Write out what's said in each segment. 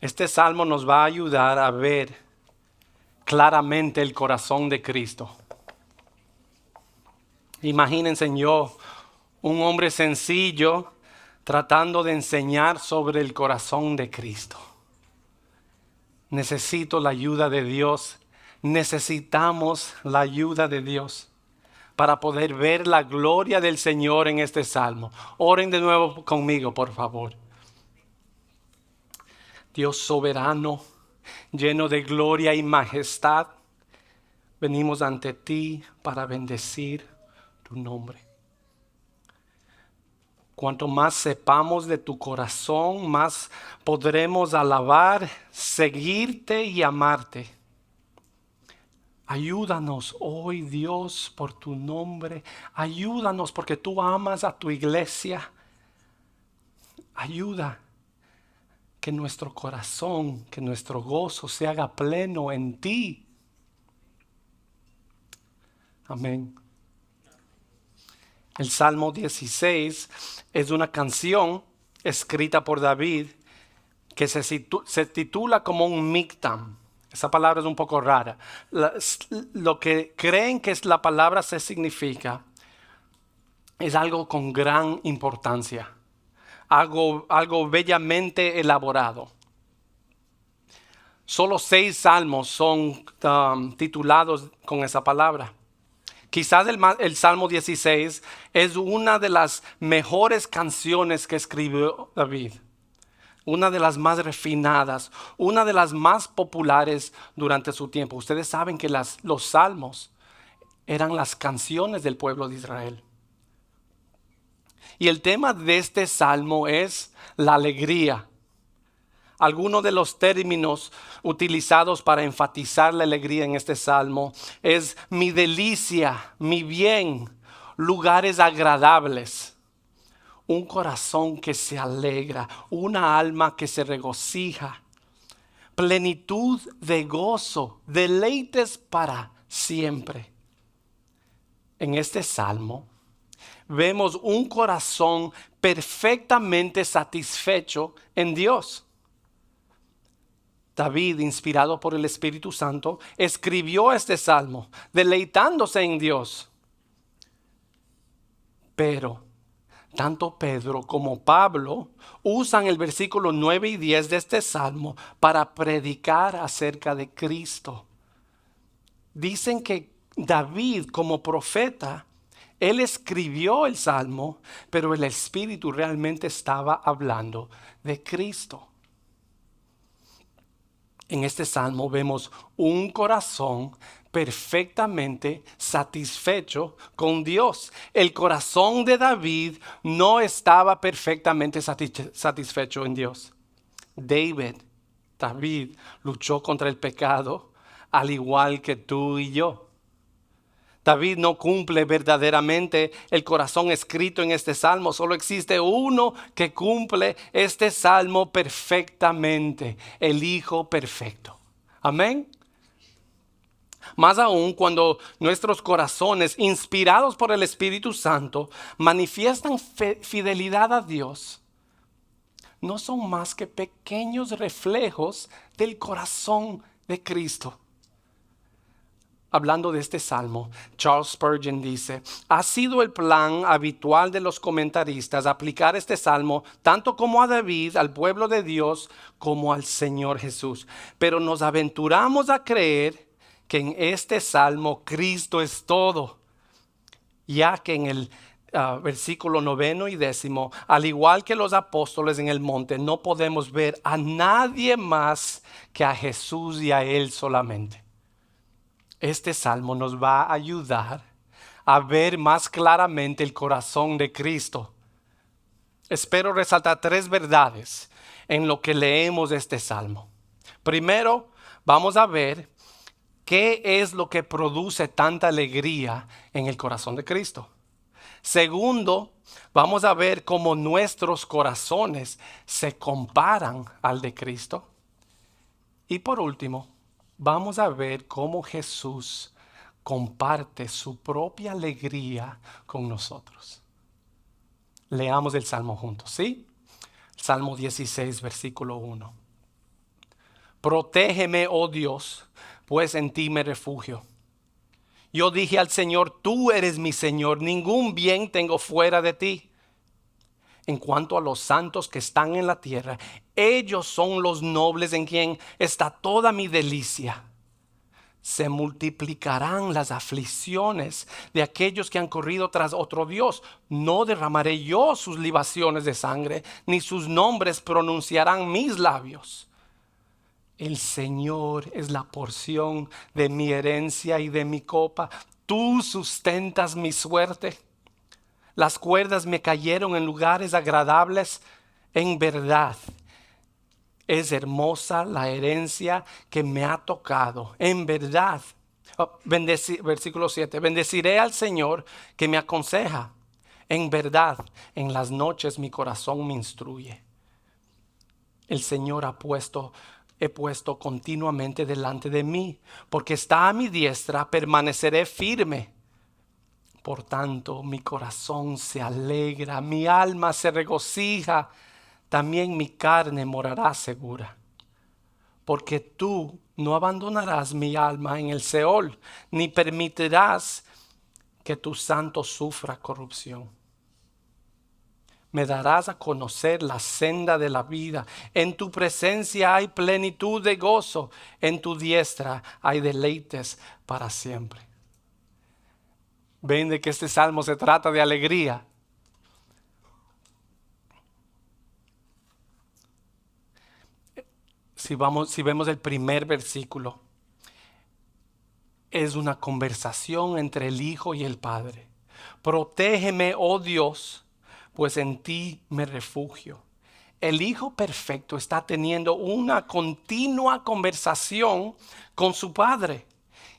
Este salmo nos va a ayudar a ver claramente el corazón de Cristo. Imagínense yo, un hombre sencillo, tratando de enseñar sobre el corazón de Cristo. Necesito la ayuda de Dios. Necesitamos la ayuda de Dios para poder ver la gloria del Señor en este salmo. Oren de nuevo conmigo, por favor. Dios soberano, lleno de gloria y majestad, venimos ante ti para bendecir tu nombre. Cuanto más sepamos de tu corazón, más podremos alabar, seguirte y amarte. Ayúdanos hoy, Dios, por tu nombre. Ayúdanos porque tú amas a tu iglesia. Ayuda que nuestro corazón, que nuestro gozo se haga pleno en ti. Amén. El Salmo 16 es una canción escrita por David que se titula como un miktam. Esa palabra es un poco rara. Lo que creen que es la palabra se significa es algo con gran importancia, algo bellamente elaborado. Solo 6 salmos son titulados con esa palabra. Quizás el Salmo 16 es una de las mejores canciones que escribió David. Una de las más refinadas, una de las más populares durante su tiempo. Ustedes saben que los salmos eran las canciones del pueblo de Israel. Y el tema de este salmo es la alegría. Algunos de los términos utilizados para enfatizar la alegría en este salmo es mi delicia, mi bien, lugares agradables. Un corazón que se alegra, una alma que se regocija, plenitud de gozo, deleites para siempre. En este salmo vemos un corazón perfectamente satisfecho en Dios. David, inspirado por el Espíritu Santo, escribió este salmo, deleitándose en Dios. Pero tanto Pedro como Pablo usan el versículo 9 y 10 de este salmo para predicar acerca de Cristo. Dicen que David, como profeta, él escribió el salmo, pero el Espíritu realmente estaba hablando de Cristo. En este salmo vemos un corazón perfectamente satisfecho con Dios. El corazón de David no estaba perfectamente satisfecho en Dios. David luchó contra el pecado al igual que tú y yo. David no cumple verdaderamente el corazón escrito en este salmo. Solo existe uno que cumple este salmo perfectamente, el Hijo perfecto. Amén. Más aún cuando nuestros corazones, inspirados por el Espíritu Santo, manifiestan fidelidad a Dios, no son más que pequeños reflejos del corazón de Cristo. Hablando de este salmo, Charles Spurgeon dice: ha sido el plan habitual de los comentaristas aplicar este salmo tanto como a David, al pueblo de Dios, como al Señor Jesús. Pero nos aventuramos a creer que en este salmo Cristo es todo, ya que en el versículo 9 y 10, al igual que los apóstoles en el monte, no podemos ver a nadie más que a Jesús y a Él solamente. Este salmo nos va a ayudar a ver más claramente el corazón de Cristo. Espero resaltar 3 verdades en lo que leemos este salmo. Primero, vamos a ver qué es lo que produce tanta alegría en el corazón de Cristo. Segundo, vamos a ver cómo nuestros corazones se comparan al de Cristo. Y por último, vamos a ver cómo Jesús comparte su propia alegría con nosotros. Leamos el Salmo juntos, ¿sí? Salmo 16, versículo 1. Protégeme, oh Dios, pues en ti me refugio. Yo dije al Señor, tú eres mi Señor, ningún bien tengo fuera de ti. En cuanto a los santos que están en la tierra, ellos son los nobles en quien está toda mi delicia. Se multiplicarán las aflicciones de aquellos que han corrido tras otro Dios. No derramaré yo sus libaciones de sangre, ni sus nombres pronunciarán mis labios. El Señor es la porción de mi herencia y de mi copa. Tú sustentas mi suerte. Las cuerdas me cayeron en lugares agradables. En verdad, es hermosa la herencia que me ha tocado. En verdad, versículo 7, bendeciré al Señor que me aconseja. En verdad, en las noches mi corazón me instruye. El Señor he puesto continuamente delante de mí, porque está a mi diestra, permaneceré firme. Por tanto, mi corazón se alegra, mi alma se regocija, también mi carne morará segura. Porque tú no abandonarás mi alma en el Seol, ni permitirás que tu santo sufra corrupción. Me darás a conocer la senda de la vida. En tu presencia hay plenitud de gozo. En tu diestra hay deleites para siempre. Ven de que este salmo se trata de alegría. Si vemos el primer versículo, es una conversación entre el Hijo y el Padre. Protégeme, oh Dios, pues en ti me refugio. El Hijo perfecto está teniendo una continua conversación con su Padre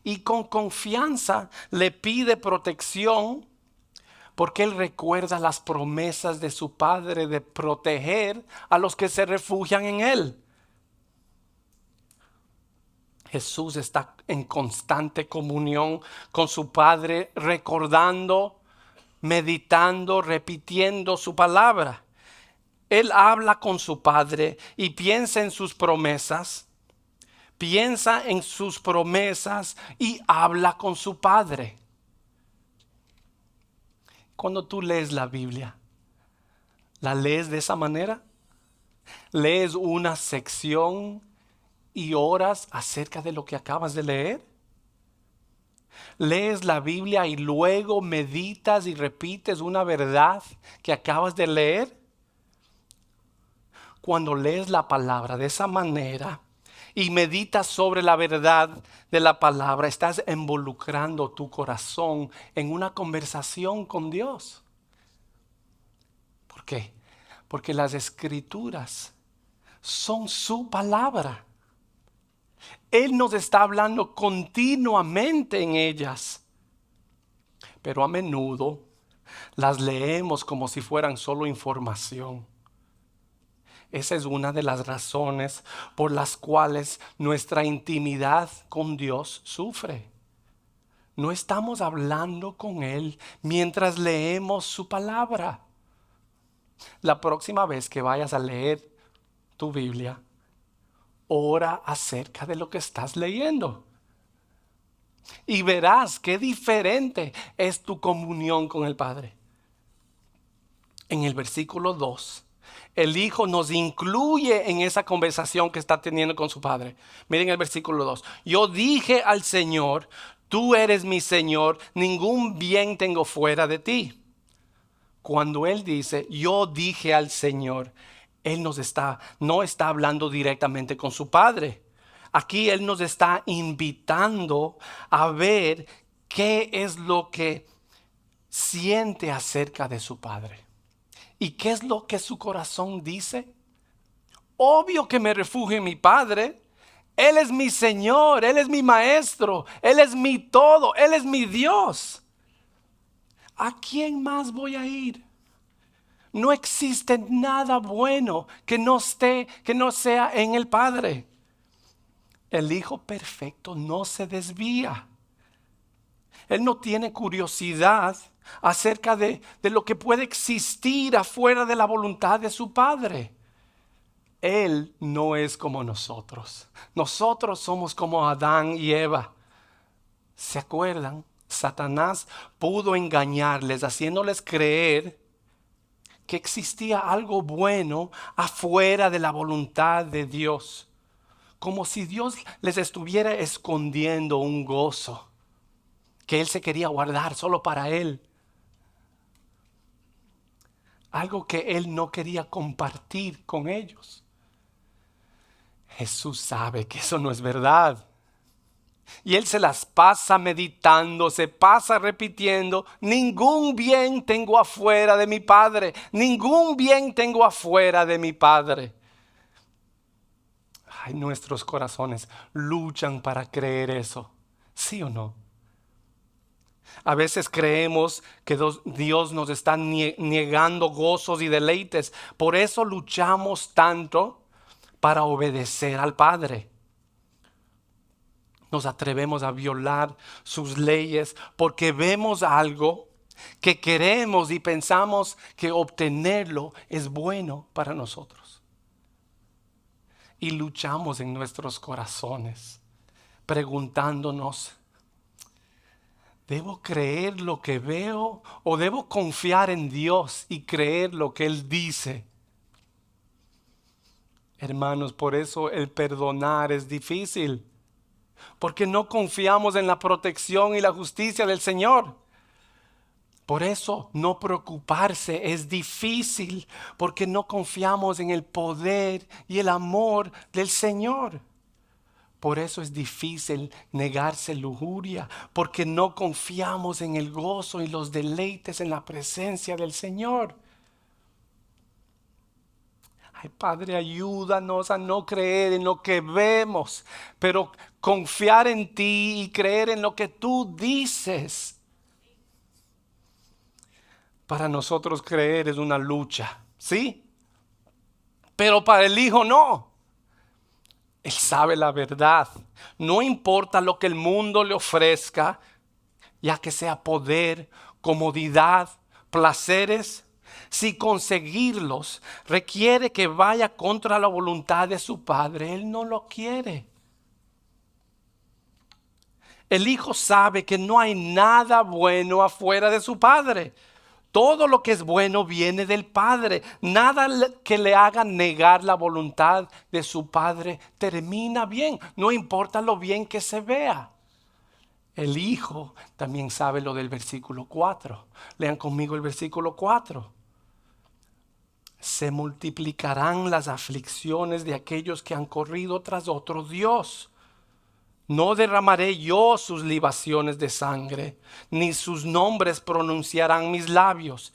y con confianza le pide protección porque Él recuerda las promesas de su Padre de proteger a los que se refugian en Él. Jesús está en constante comunión con su Padre, recordando, meditando, repitiendo su palabra. Él habla con su Padre y piensa en sus promesas. Piensa en sus promesas y habla con su Padre. Cuando tú lees la Biblia, ¿la lees de esa manera? ¿Lees una sección y oras acerca de lo que acabas de leer? ¿Lees la Biblia y luego meditas y repites una verdad que acabas de leer? Cuando lees la palabra de esa manera y meditas sobre la verdad de la palabra, estás involucrando tu corazón en una conversación con Dios. ¿Por qué? Porque las Escrituras son su palabra. Él nos está hablando continuamente en ellas, pero a menudo las leemos como si fueran solo información. Esa es una de las razones por las cuales nuestra intimidad con Dios sufre. No estamos hablando con Él mientras leemos su palabra. La próxima vez que vayas a leer tu Biblia, ora acerca de lo que estás leyendo. Y verás qué diferente es tu comunión con el Padre. En el versículo 2, el Hijo nos incluye en esa conversación que está teniendo con su Padre. Miren el versículo 2. Yo dije al Señor, tú eres mi Señor, ningún bien tengo fuera de ti. Cuando Él dice, yo dije al Señor, Él no está hablando directamente con su Padre. Aquí Él nos está invitando a ver qué es lo que siente acerca de su Padre. ¿Y qué es lo que su corazón dice? Obvio que me refugio en mi Padre. Él es mi Señor, Él es mi Maestro, Él es mi todo, Él es mi Dios. ¿A quién más voy a ir? No existe nada bueno que no sea en el Padre. El Hijo perfecto no se desvía. Él no tiene curiosidad acerca de lo que puede existir afuera de la voluntad de su Padre. Él no es como nosotros. Nosotros somos como Adán y Eva. ¿Se acuerdan? Satanás pudo engañarles, haciéndoles creer que existía algo bueno afuera de la voluntad de Dios. Como si Dios les estuviera escondiendo un gozo que Él se quería guardar solo para Él. Algo que Él no quería compartir con ellos. Jesús sabe que eso no es verdad. Y Él se las pasa meditando, se pasa repitiendo: ningún bien tengo afuera de mi Padre, ningún bien tengo afuera de mi Padre. Ay, nuestros corazones luchan para creer eso, ¿sí o no? A veces creemos que Dios nos está negando gozos y deleites. Por eso luchamos tanto para obedecer al Padre. Nos atrevemos a violar sus leyes porque vemos algo que queremos y pensamos que obtenerlo es bueno para nosotros. Y luchamos en nuestros corazones preguntándonos: ¿debo creer lo que veo o debo confiar en Dios y creer lo que Él dice? Hermanos, por eso el perdonar es difícil. Porque no confiamos en la protección y la justicia del Señor. Por eso no preocuparse es difícil, porque no confiamos en el poder y el amor del Señor. Por eso es difícil negarse lujuria, porque no confiamos en el gozo y los deleites en la presencia del Señor. Ay, Padre, ayúdanos a no creer en lo que vemos, pero confiar en ti y creer en lo que tú dices. Para nosotros creer es una lucha, ¿sí? Pero para el Hijo no. Él sabe la verdad. No importa lo que el mundo le ofrezca, ya que sea poder, comodidad, placeres. Si conseguirlos requiere que vaya contra la voluntad de su Padre, Él no lo quiere. El Hijo sabe que no hay nada bueno afuera de su Padre. Todo lo que es bueno viene del Padre. Nada que le haga negar la voluntad de su Padre termina bien. No importa lo bien que se vea. El Hijo también sabe lo del versículo 4. Lean conmigo el versículo 4. Se multiplicarán las aflicciones de aquellos que han corrido tras otro Dios. No derramaré yo sus libaciones de sangre, ni sus nombres pronunciarán mis labios.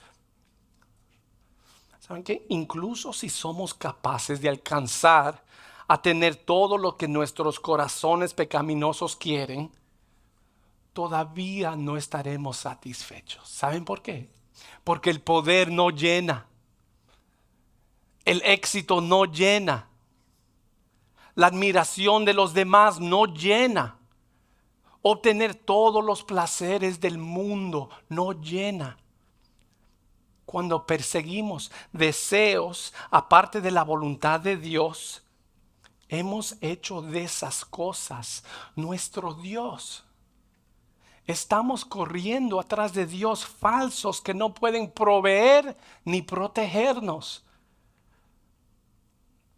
¿Saben qué? Incluso si somos capaces de alcanzar a tener todo lo que nuestros corazones pecaminosos quieren, todavía no estaremos satisfechos. ¿Saben por qué? Porque el poder no llena. El éxito no llena. La admiración de los demás no llena. Obtener todos los placeres del mundo no llena. Cuando perseguimos deseos aparte de la voluntad de Dios, hemos hecho de esas cosas nuestro Dios. Estamos corriendo atrás de Dios falsos que no pueden proveer ni protegernos.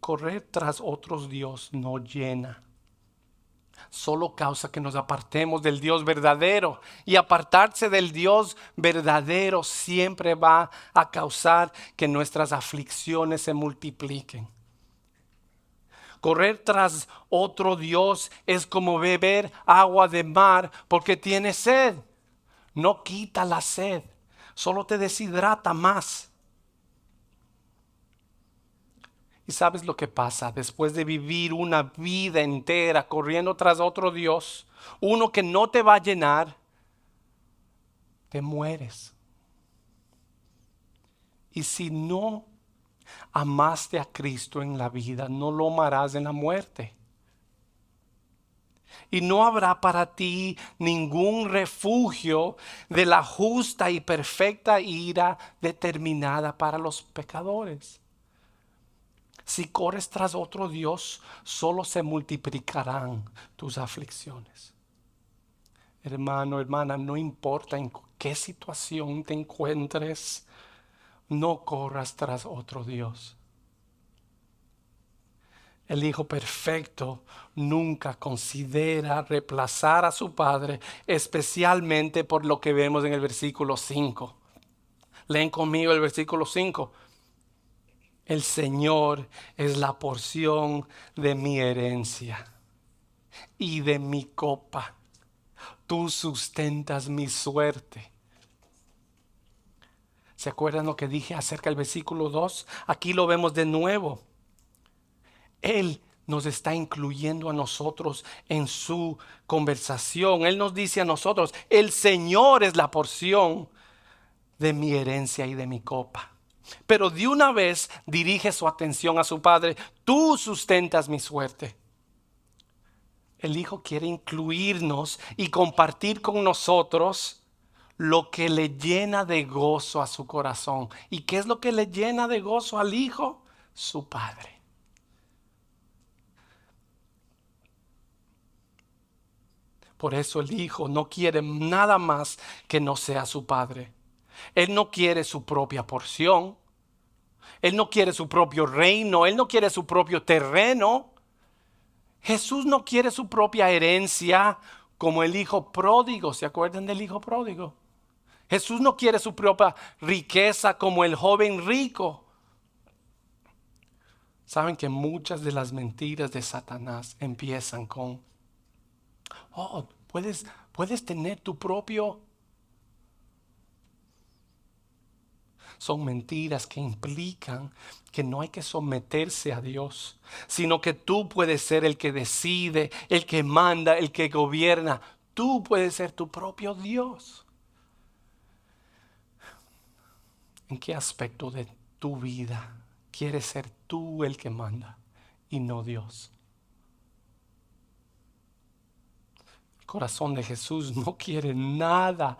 Correr tras otros Dios no llena. Solo causa que nos apartemos del Dios verdadero. Y apartarse del Dios verdadero siempre va a causar que nuestras aflicciones se multipliquen. Correr tras otro Dios es como beber agua de mar porque tienes sed. No quita la sed, solo te deshidrata más. ¿Y sabes lo que pasa? Después de vivir una vida entera corriendo tras otro Dios, uno que no te va a llenar, te mueres. Y si no amaste a Cristo en la vida, no lo amarás en la muerte. Y no habrá para ti ningún refugio de la justa y perfecta ira determinada para los pecadores. Si corres tras otro Dios, solo se multiplicarán tus aflicciones. Hermano, hermana, no importa en qué situación te encuentres, no corras tras otro Dios. El Hijo perfecto nunca considera reemplazar a su Padre, especialmente por lo que vemos en el versículo 5. Leen conmigo el versículo 5. El Señor es la porción de mi herencia y de mi copa. Tú sustentas mi suerte. ¿Se acuerdan lo que dije acerca del versículo 2? Aquí lo vemos de nuevo. Él nos está incluyendo a nosotros en su conversación. Él nos dice a nosotros, el Señor es la porción de mi herencia y de mi copa. Pero de una vez dirige su atención a su Padre. Tú sustentas mi suerte. El Hijo quiere incluirnos y compartir con nosotros lo que le llena de gozo a su corazón. ¿Y qué es lo que le llena de gozo al Hijo? Su Padre. Por eso el Hijo no quiere nada más que no sea su Padre. Él no quiere su propia porción. Él no quiere su propio reino. Él no quiere su propio terreno. Jesús no quiere su propia herencia como el hijo pródigo. ¿Se acuerdan del hijo pródigo? Jesús no quiere su propia riqueza como el joven rico. Saben que muchas de las mentiras de Satanás empiezan con, oh, puedes tener tu propio. Son mentiras que implican que no hay que someterse a Dios, sino que tú puedes ser el que decide, el que manda, el que gobierna. Tú puedes ser tu propio Dios. ¿En qué aspecto de tu vida quieres ser tú el que manda y no Dios? El corazón de Jesús no quiere nada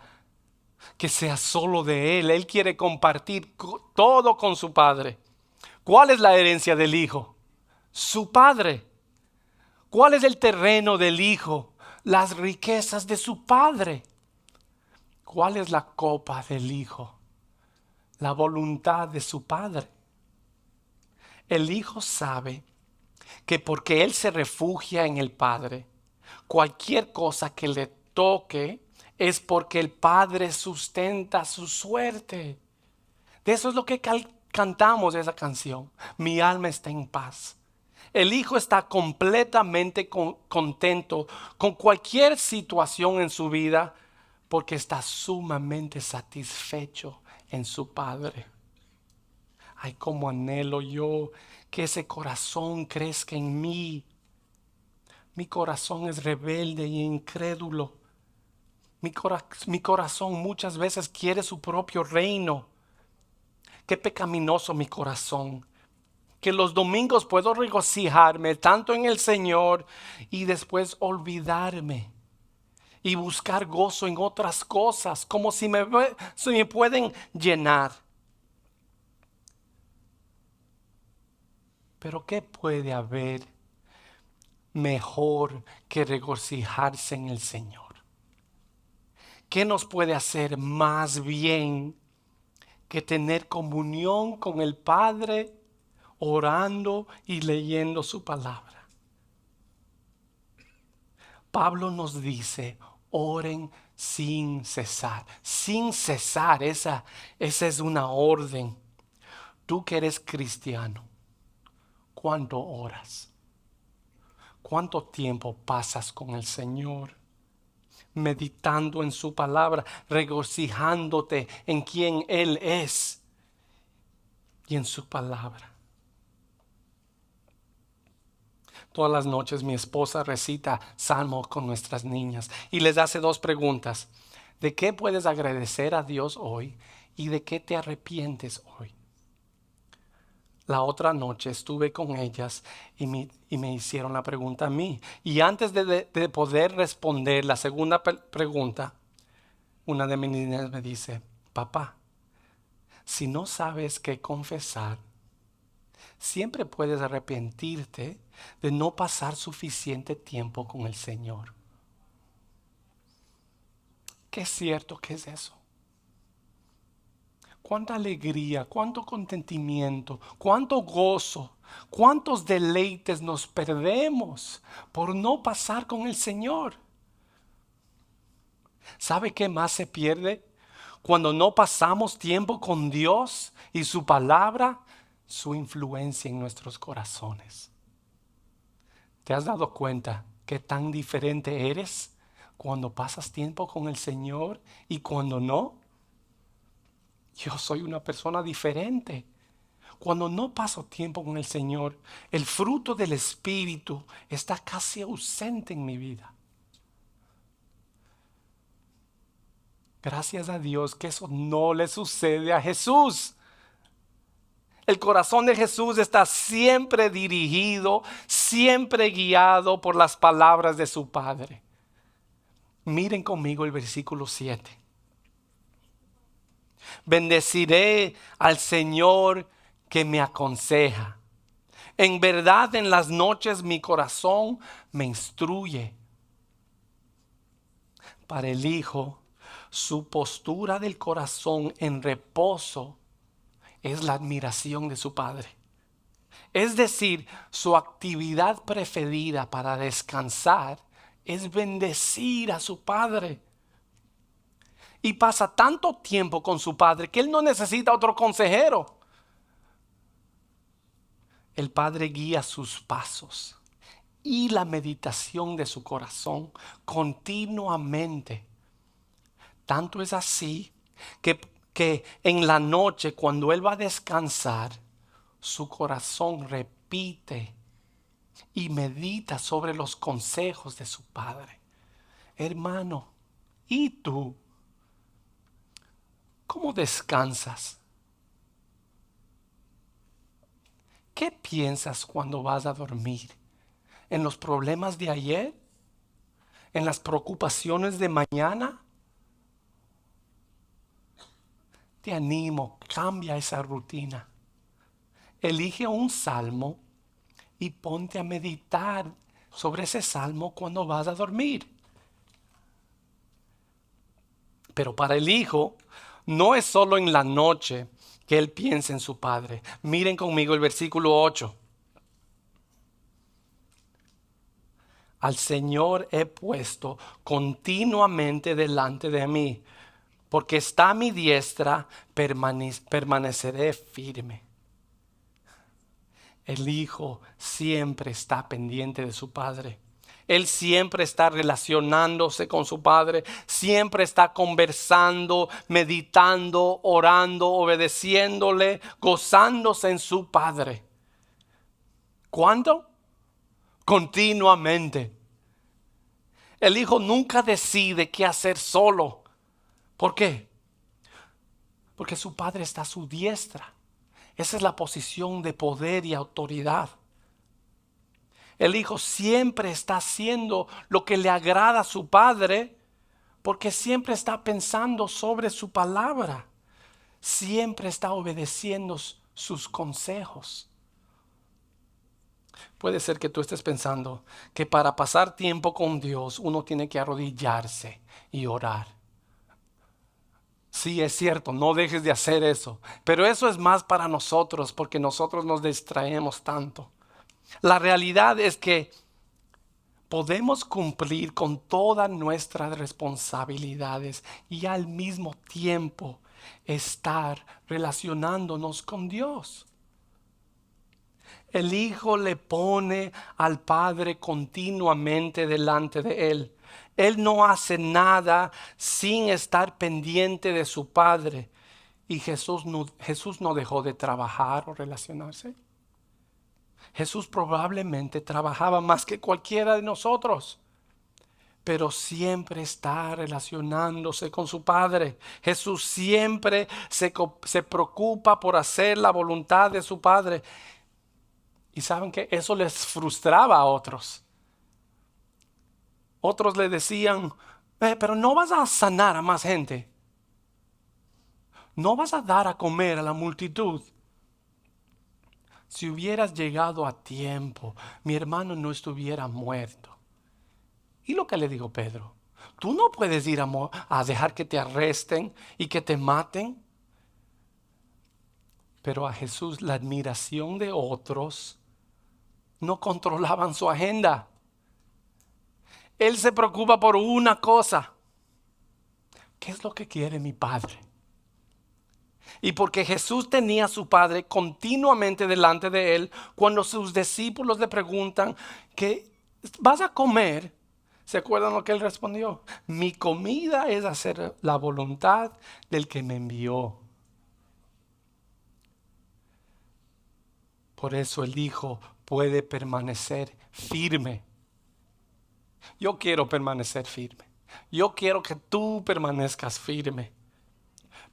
que sea solo de Él. Él quiere compartir todo con su Padre. ¿Cuál es la herencia del Hijo? Su Padre. ¿Cuál es el terreno del Hijo? Las riquezas de su Padre. ¿Cuál es la copa del Hijo? La voluntad de su Padre. El Hijo sabe que porque Él se refugia en el Padre, cualquier cosa que le toque es porque el Padre sustenta su suerte. De eso es lo que cantamos esa canción. Mi alma está en paz. El Hijo está completamente contento con cualquier situación en su vida porque está sumamente satisfecho en su Padre. Ay, cómo anhelo yo que ese corazón crezca en mí. Mi corazón es rebelde y incrédulo. Mi corazón muchas veces quiere su propio reino. Qué pecaminoso mi corazón. Que los domingos puedo regocijarme tanto en el Señor y después olvidarme y buscar gozo en otras cosas, como si me pueden llenar. Pero ¿qué puede haber mejor que regocijarse en el Señor? ¿Qué nos puede hacer más bien que tener comunión con el Padre, orando y leyendo su palabra? Pablo nos dice, oren sin cesar. Sin cesar, esa es una orden. Tú que eres cristiano, ¿cuánto oras? ¿Cuánto tiempo pasas con el Señor? Meditando en su palabra, regocijándote en quien Él es y en su palabra. Todas las noches mi esposa recita salmos con nuestras niñas y les hace dos preguntas. ¿De qué puedes agradecer a Dios hoy y de qué te arrepientes hoy? La otra noche estuve con ellas y me hicieron la pregunta a mí. Y antes de poder responder la segunda pregunta, una de mis niñas me dice, papá, si no sabes qué confesar, siempre puedes arrepentirte de no pasar suficiente tiempo con el Señor. Qué cierto que es eso. Cuánta alegría, cuánto contentimiento, cuánto gozo, cuántos deleites nos perdemos por no pasar con el Señor. ¿Sabe qué más se pierde? Cuando no pasamos tiempo con Dios y su palabra, su influencia en nuestros corazones. ¿Te has dado cuenta qué tan diferente eres cuando pasas tiempo con el Señor y cuando no? Yo soy una persona diferente. Cuando no paso tiempo con el Señor, el fruto del Espíritu está casi ausente en mi vida. Gracias a Dios que eso no le sucede a Jesús. El corazón de Jesús está siempre dirigido, siempre guiado por las palabras de su Padre. Miren conmigo el versículo 7. Bendeciré al Señor que me aconseja. En verdad, en las noches mi corazón me instruye. Para el Hijo, su postura del corazón en reposo es la admiración de su Padre. Es decir, su actividad preferida para descansar es bendecir a su Padre. Y pasa tanto tiempo con su Padre que él no necesita otro consejero. El Padre guía sus pasos y la meditación de su corazón continuamente. Tanto es así que en la noche, cuando él va a descansar, su corazón repite y medita sobre los consejos de su Padre. Hermano, ¿y tú? ¿Cómo descansas? ¿Qué piensas cuando vas a dormir? ¿En los problemas de ayer? ¿En las preocupaciones de mañana? Te animo, cambia esa rutina. Elige un salmo y ponte a meditar sobre ese salmo cuando vas a dormir. Pero para el Hijo, no es solo en la noche que él piensa en su Padre. Miren conmigo el versículo 8. Al Señor he puesto continuamente delante de mí, porque está a mi diestra, permaneceré firme. El Hijo siempre está pendiente de su Padre. Él siempre está relacionándose con su Padre, siempre está conversando, meditando, orando, obedeciéndole, gozándose en su Padre. ¿Cuándo? Continuamente. El Hijo nunca decide qué hacer solo. ¿Por qué? Porque su Padre está a su diestra. Esa es la posición de poder y autoridad. El Hijo siempre está haciendo lo que le agrada a su Padre, porque siempre está pensando sobre su palabra. Siempre está obedeciendo sus consejos. Puede ser que tú estés pensando que para pasar tiempo con Dios uno tiene que arrodillarse y orar. Sí, es cierto, no dejes de hacer eso. Pero eso es más para nosotros porque nosotros nos distraemos tanto. La realidad es que podemos cumplir con todas nuestras responsabilidades y al mismo tiempo estar relacionándonos con Dios. El Hijo le pone al Padre continuamente delante de él. Él no hace nada sin estar pendiente de su Padre. Y Jesús no dejó de trabajar o relacionarse. Jesús probablemente trabajaba más que cualquiera de nosotros, pero siempre está relacionándose con su Padre. Jesús siempre se preocupa por hacer la voluntad de su Padre. Y saben que eso les frustraba a otros. Otros le decían, pero no vas a sanar a más gente. No vas a dar a comer a la multitud. Si hubieras llegado a tiempo, mi hermano no estuviera muerto. ¿Y lo que le dijo Pedro? Tú no puedes ir a dejar que te arresten y que te maten. Pero a Jesús la admiración de otros no controlaban su agenda. Él se preocupa por una cosa. ¿Qué es lo que quiere mi Padre? Y porque Jesús tenía a su Padre continuamente delante de él, cuando sus discípulos le preguntan, ¿qué vas a comer? ¿Se acuerdan lo que él respondió? Mi comida es hacer la voluntad del que me envió. Por eso el Hijo puede permanecer firme. Yo quiero permanecer firme. Yo quiero que tú permanezcas firme.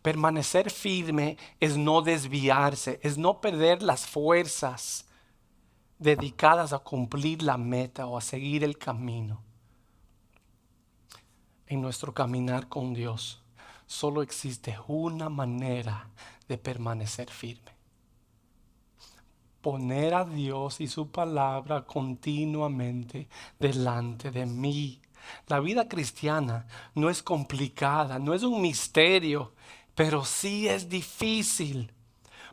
Permanecer firme es no desviarse, es no perder las fuerzas dedicadas a cumplir la meta o a seguir el camino. En nuestro caminar con Dios, solo existe una manera de permanecer firme. Poner a Dios y su palabra continuamente delante de mí. La vida cristiana no es complicada, no es un misterio, pero sí es difícil,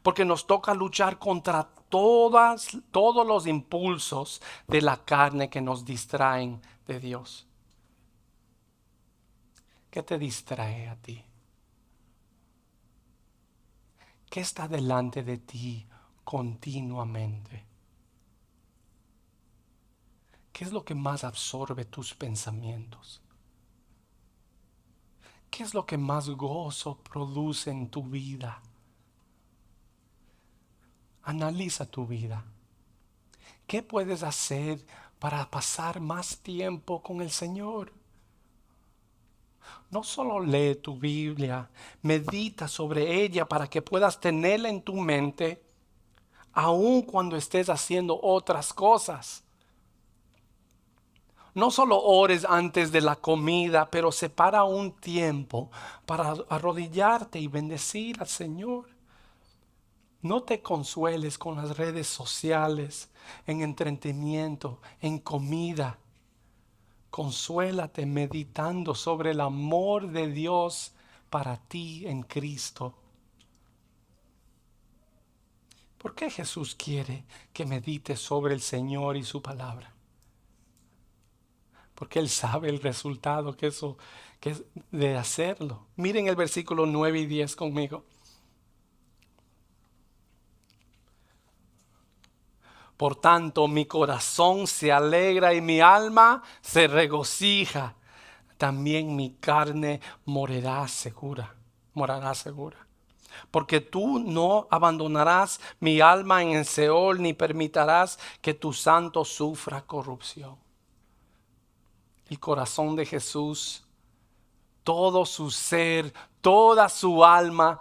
porque nos toca luchar contra todos los impulsos de la carne que nos distraen de Dios. ¿Qué te distrae a ti? ¿Qué está delante de ti continuamente? ¿Qué es lo que más absorbe tus pensamientos? ¿Qué es lo que más gozo produce en tu vida? Analiza tu vida. ¿Qué puedes hacer para pasar más tiempo con el Señor? No solo lee tu Biblia, medita sobre ella para que puedas tenerla en tu mente, aun cuando estés haciendo otras cosas. No solo ores antes de la comida, pero separa un tiempo para arrodillarte y bendecir al Señor. No te consueles con las redes sociales, en entretenimiento, en comida. Consuélate meditando sobre el amor de Dios para ti en Cristo. ¿Por qué Jesús quiere que medites sobre el Señor y su palabra? Porque Él sabe el resultado que es de hacerlo. Miren el versículo 9 y 10 conmigo. Por tanto, mi corazón se alegra y mi alma se regocija. También mi carne morará segura. Porque tú no abandonarás mi alma en el Seol, ni permitirás que tu santo sufra corrupción. El corazón de Jesús, todo su ser, toda su alma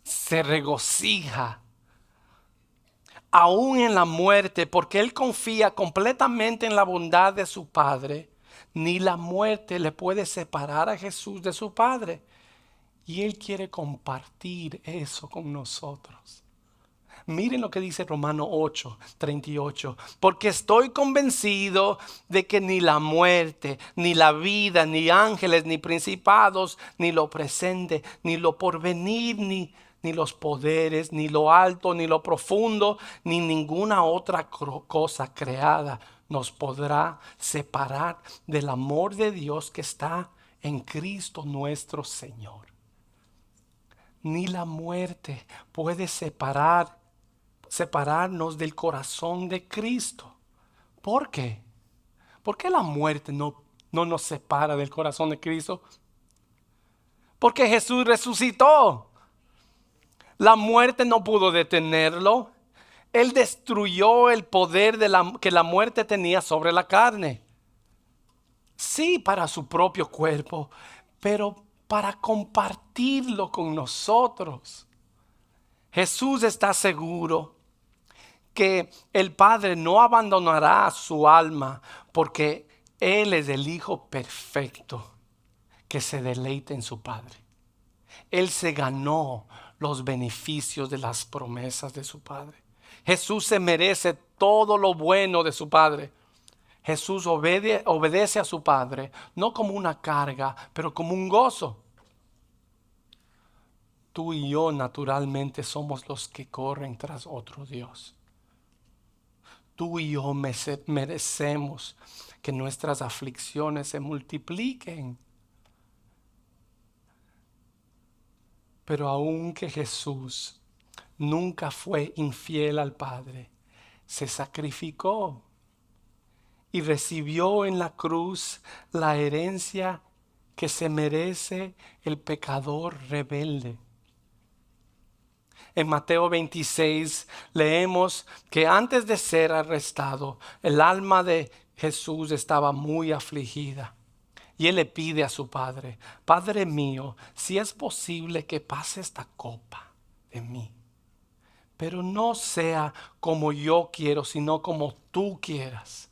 se regocija aún en la muerte, porque Él confía completamente en la bondad de su Padre. Ni la muerte le puede separar a Jesús de su Padre. Y Él quiere compartir eso con nosotros. Miren lo que dice Romanos 8:38. Porque estoy convencido de que ni la muerte, ni la vida, ni ángeles, ni principados, ni lo presente, ni lo porvenir, ni los poderes, ni lo alto, ni lo profundo, ni ninguna otra cosa creada nos podrá separar del amor de Dios que está en Cristo nuestro Señor. Ni la muerte puede separarnos del corazón de Cristo. ¿Por qué? ¿Por qué la muerte no nos separa del corazón de Cristo? Porque Jesús resucitó. La muerte no pudo detenerlo. Él destruyó el poder que la muerte tenía sobre la carne. Sí, para su propio cuerpo, pero para compartirlo con nosotros. Jesús está seguro que el Padre no abandonará su alma porque Él es el Hijo perfecto que se deleita en su Padre. Él se ganó los beneficios de las promesas de su Padre. Jesús se merece todo lo bueno de su Padre. Jesús obedece a su Padre, no como una carga, pero como un gozo. Tú y yo naturalmente somos los que corren tras otro Dios. Tú y yo merecemos que nuestras aflicciones se multipliquen. Pero aunque Jesús nunca fue infiel al Padre, se sacrificó y recibió en la cruz la herencia que se merece el pecador rebelde. En Mateo 26 leemos que antes de ser arrestado, el alma de Jesús estaba muy afligida. Y él le pide a su padre: Padre mío, si es posible que pase esta copa de mí, pero no sea como yo quiero, sino como tú quieras.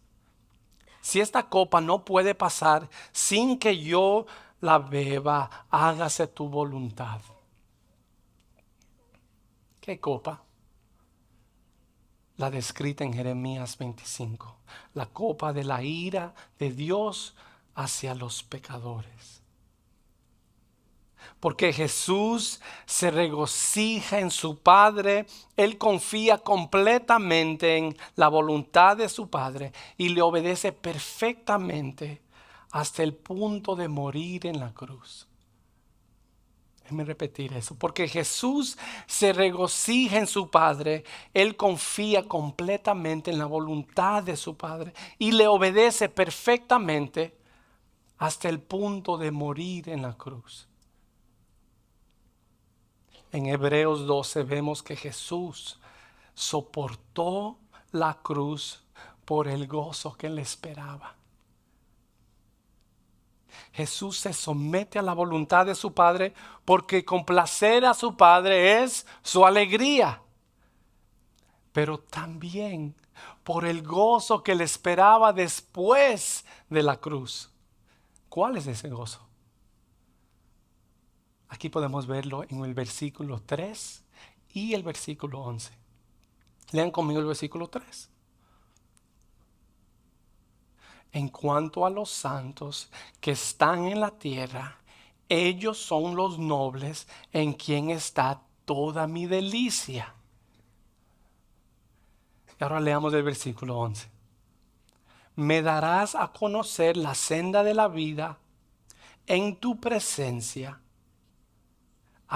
Si esta copa no puede pasar sin que yo la beba, hágase tu voluntad. ¿Qué copa? La descrita en Jeremías 25. La copa de la ira de Dios hacia los pecadores. Porque Jesús se regocija en su Padre, Él confía completamente en la voluntad de su Padre y le obedece perfectamente hasta el punto de morir en la cruz. Déjeme repetir eso. Porque Jesús se regocija en su Padre, Él confía completamente en la voluntad de su Padre y le obedece perfectamente hasta el punto de morir en la cruz. En Hebreos 12 vemos que Jesús soportó la cruz por el gozo que le esperaba. Jesús se somete a la voluntad de su Padre porque complacer a su Padre es su alegría. Pero también por el gozo que le esperaba después de la cruz. ¿Cuál es ese gozo? Aquí podemos verlo en el versículo 3 y el versículo 11. Lean conmigo el versículo 3. En cuanto a los santos que están en la tierra, ellos son los nobles en quien está toda mi delicia. Y ahora leamos el versículo 11. Me darás a conocer la senda de la vida, en tu presencia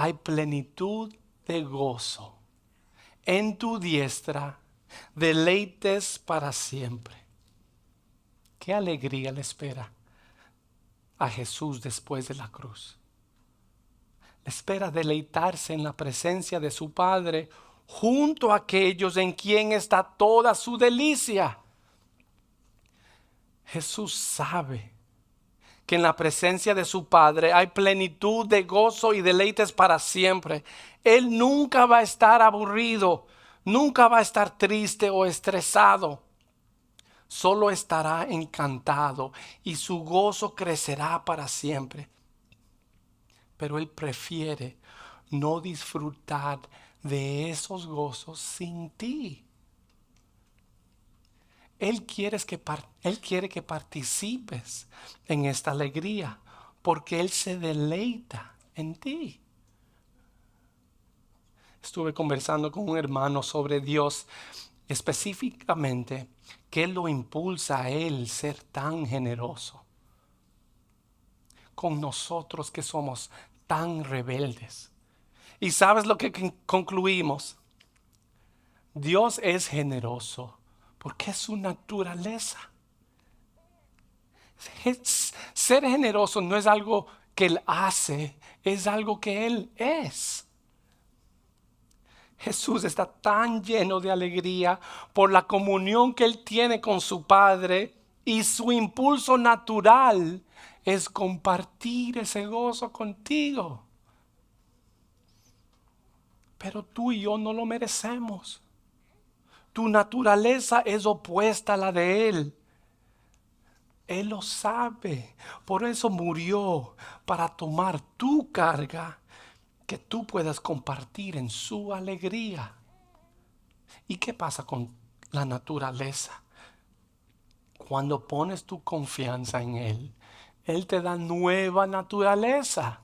hay plenitud de gozo, en tu diestra deleites para siempre. Qué alegría le espera a Jesús después de la cruz. Le espera deleitarse en la presencia de su Padre junto a aquellos en quien está toda su delicia. Jesús sabe que en la presencia de su Padre hay plenitud de gozo y deleites para siempre. Él nunca va a estar aburrido, nunca va a estar triste o estresado. Solo estará encantado y su gozo crecerá para siempre. Pero Él prefiere no disfrutar de esos gozos sin ti. Él quiere que participes en esta alegría porque Él se deleita en ti. Estuve conversando con un hermano sobre Dios, específicamente qué lo impulsa a Él ser tan generoso con nosotros que somos tan rebeldes. ¿Y sabes lo que concluimos? Dios es generoso porque es su naturaleza. Ser generoso no es algo que Él hace, es algo que Él es. Jesús está tan lleno de alegría por la comunión que Él tiene con su Padre y su impulso natural es compartir ese gozo contigo. Pero tú y yo no lo merecemos. Tu naturaleza es opuesta a la de Él. Él lo sabe. Por eso murió, para tomar tu carga, que tú puedas compartir en su alegría. ¿Y qué pasa con la naturaleza? Cuando pones tu confianza en Él, Él te da nueva naturaleza.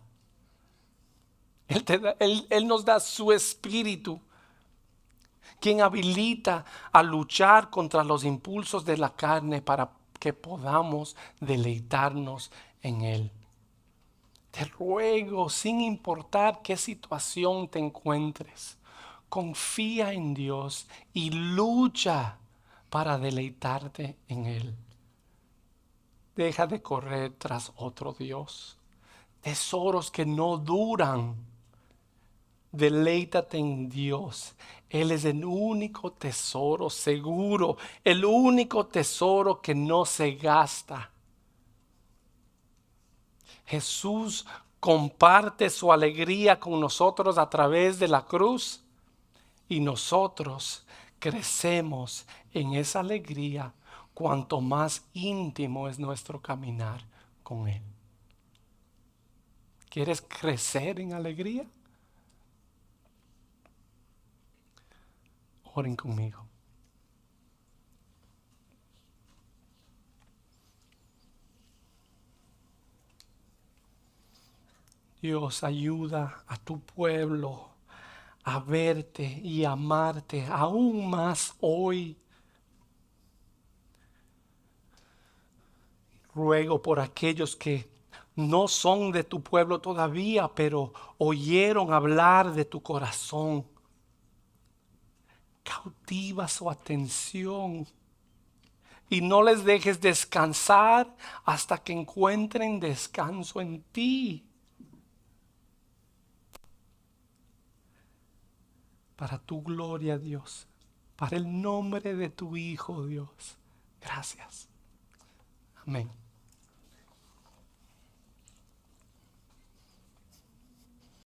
Él nos da su espíritu, quien habilita a luchar contra los impulsos de la carne para que podamos deleitarnos en Él. Te ruego, sin importar qué situación te encuentres, confía en Dios y lucha para deleitarte en Él. Deja de correr tras otro Dios. Tesoros que no duran. Deleítate en Dios. Él es el único tesoro seguro, el único tesoro que no se gasta. Jesús comparte su alegría con nosotros a través de la cruz y nosotros crecemos en esa alegría cuanto más íntimo es nuestro caminar con Él. ¿Quieres crecer en alegría? Oren conmigo. Dios, ayuda a tu pueblo a verte y amarte aún más hoy. Ruego por aquellos que no son de tu pueblo todavía, pero oyeron hablar de tu corazón. Cautiva su atención y no les dejes descansar hasta que encuentren descanso en ti. Para tu gloria, Dios, para el nombre de tu Hijo, Dios. Gracias. Amén.